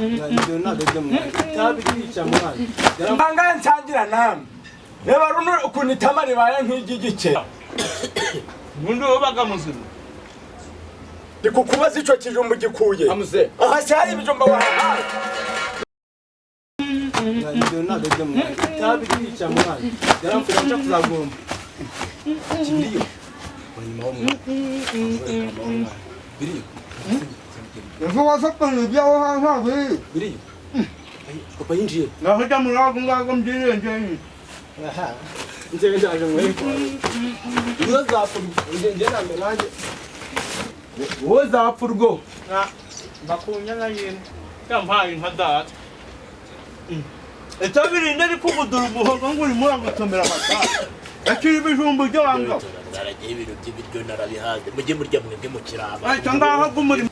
Ndio nageze mu tabikwica mwana. Mbanga nsangira namwe. Reba runo ukunitama ribaye nk'igigike. Mundu obaga muzima. Ndikukubaza ico kijumba gikuye. Amuze. Aha cyari ibijumba wahaye. Ndio nageze mu tabikwica mwana. Yaramfira nca kuzagomba. Kiriyo. Wanyuma w'umwana. Biriyo. Ejo wasapana byaho hantu Biriyo. Papa yinjiye. naho jya murago ngago mbyire nje. Aha. Nje ndaje mweko. Uzo zapfu nje nambe nanje. Uwo zapfu rwo. Bakunya na yene. Kampaye nka data. Etabiri ndari kugudura umuhogo nguri murangatomera amata. Akiri bijumba byo wanga. Naragiye ibintu by'ibiryo narabihaze mujye murya mwebwe mu kiraba. Ay tangaha gumuri.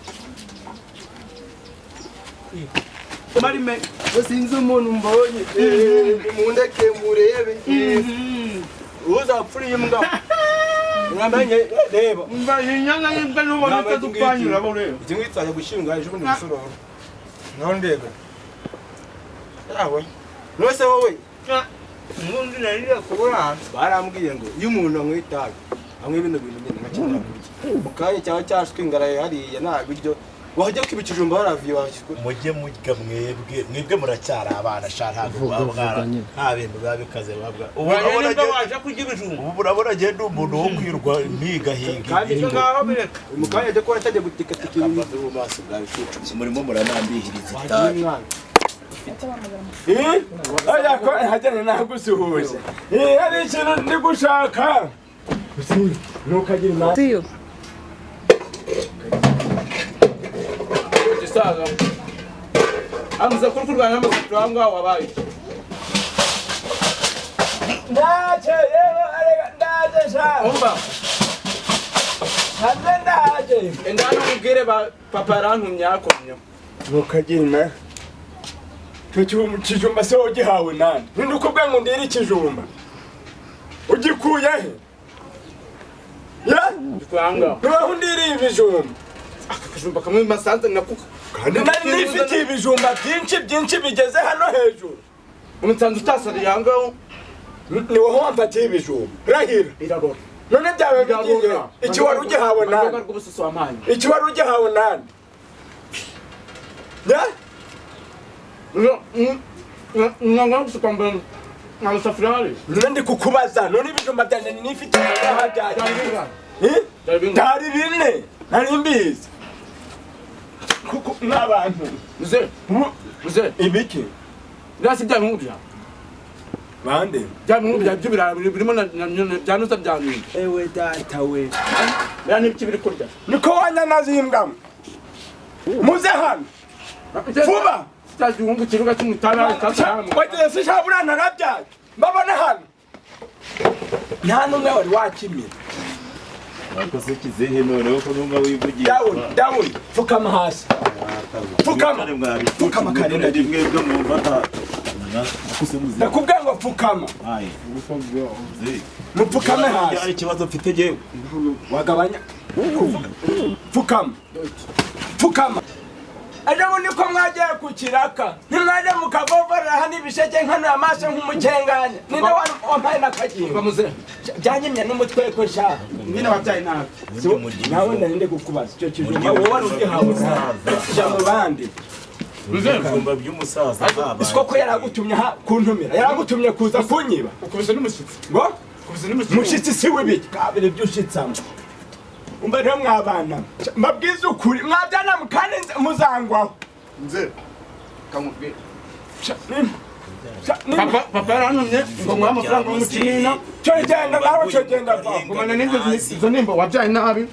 Marime Sinzi umuntu mbonye. Mundeke murebe. Uwo zapfuriye mbwa. Mwamenye reba. mba yinyanga yibwa n'ubona tadupanyura bo rero. Ikingwitsaje gushinga ejo bundi musororo. Naho ndebe. Yawe. Nose wowe. Ngundi narira kubura. Barambwiye ngo iyo umuntu amwitaga amwe ibintu nyine ngakira kurya. Mukanye cyawe cyashwe ingaraye hariya nta biryo. Wajya kwibikijumba haraviye washyiko. Mujye murya mwebwe muracyari abana shaka kubabwara. Nta bintu babikaze babwa. Urabona ko waje kurya ibijumba. Ubu urabona genda umuntu wo kwirwa mpiga hinga. Kandi Icyo ngaho bireka. mukanye ajya ko atajya gutikatikira Mu maso bwawe cyucu. Murimo muranambihiriza Wagiye itabi. mwana. Aya ko hajyana nagusuhuje. Hari ikintu ndi gushaka. Ntukagira imana. Tiyo. Gisaga. Amuza kurkurwana n'amasitwanga wabaye. Ndaje yewe arega ndaje sha. Umba. Hanze ndaje. Endana mubwire papa yarantumye yakomye. Ntukagira imana. Kijumba se ugihawe nani? Ninde ukubwa ngo ndiri kijumba? Ugikuye he? Ya? Kwanga. Naho ndiri ibijumba. Akajumba kamwe masanze nakuka. Kandi nari nifite ibijumba byinshi bigeze hano hejuru. Umutanzu utasari yangaho. Ni wowe wamfatiye ibijumba. Rahira. Iragora. None byawe bigiye. Iki wari ugihawe nani? Rw'ubususu wamanye. Iki wari ugihawe nani? Ya? Nganga gusukamba ngasafirari. None kukubaza none ibijumba byanjye nifite hajyaje. Dari bine. Nari mbizi. Kuko n'abantu. Muze. Ibiki? Ndasi bya nkubya. Bande. Bya nkubya by'ibirara birimo byanusa byamye. Ewe data we. Yani bikibiri kurya. Niko wanyanazi imbwamo. Muze hano. Vuba. Cyaje uhungu kiruga cy'umutara cyatara. Wagiye se shabura narabyaye. Mbabona hano. Nta numwe wari wakimira. Akoze kizehe noneho ko numva wivugiye. Down. Fukama hasi. Fukama karenda rimwe byo mwumva Nakubwiye ngo fukama. Aye. Mupfukame hasi. Ari kibazo mfite jewe. Wagabanya. Fukama. Ajabu niko mwagiye ku kiraka. Nimwaje mukavovora hani bisheke nkano amaso nk'umukenganya. Ninde wampaye nakagingo. Bamuze. Byanyimye n'umutwe ko sha. Nyine wabyaye nawe. Nawe ndarinde kukubaza icyo kijumba wowe wari ugihawe sha mu bandi. Ibijumba by'umusaza baba. Isiko ko yaragutumye kuntumira. Yaragutumye kuza kunyiba. Ukubise n'umushyitsi. Ngo? Ukubise n'umushyitsi. Mushitsi si wibiki. Kabire byushitsamo. Umba rero mwabana. Mabwiza ukuri. Mwabyana mukane muzangwaho. Nze. Kamubwire. Papa Papa yarantumye ngo muha amafaranga y'umukinina. cyo genda nawe cyo genda va. Ngomana n'ibyo izo nimba wabyaye nabi.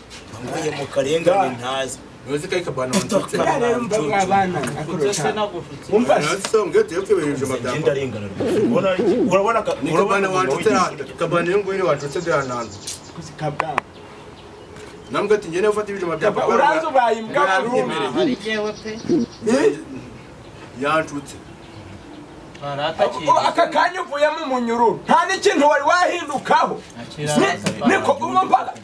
Mvuye mu karengane ntazi. Uzi kayika bana wantutse. Rero mba mwabana. Umva Nasonge tepfe ibijumba bya. Genda rengana. Urabona Urabana wantutse kabana ngo iri wantutse byananze. kusikabwa. Nambwe ati ngene ufata ibijumba bya papa. Uranzo bayimbwa Ari jewe pe. Yantutse. Aka kanya uvuyemo umunyururu. Nta n'ikintu wari wahindukaho. Niko umva.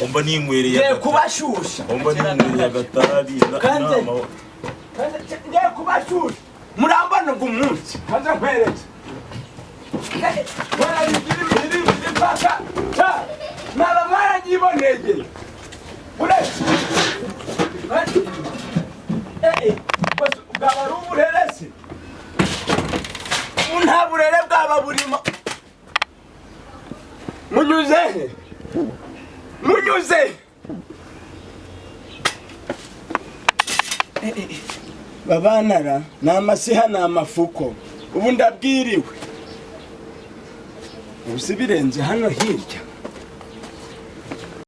Umba ninkwereye. Ngiye kubashusha. Umba ninkwereye agatabi. Kandi ngiye kubashusha. turi murambana ngo umunsi maze nkwereke mwarabigira imirimo ipaka naba mwaragiboneye uretse bwaba ari uburere se nta burere bwaba burimo munyuze he munyuze babanara ni amasiha ni amafuko ubu ndabwiriwe ubu si birenze hano hirya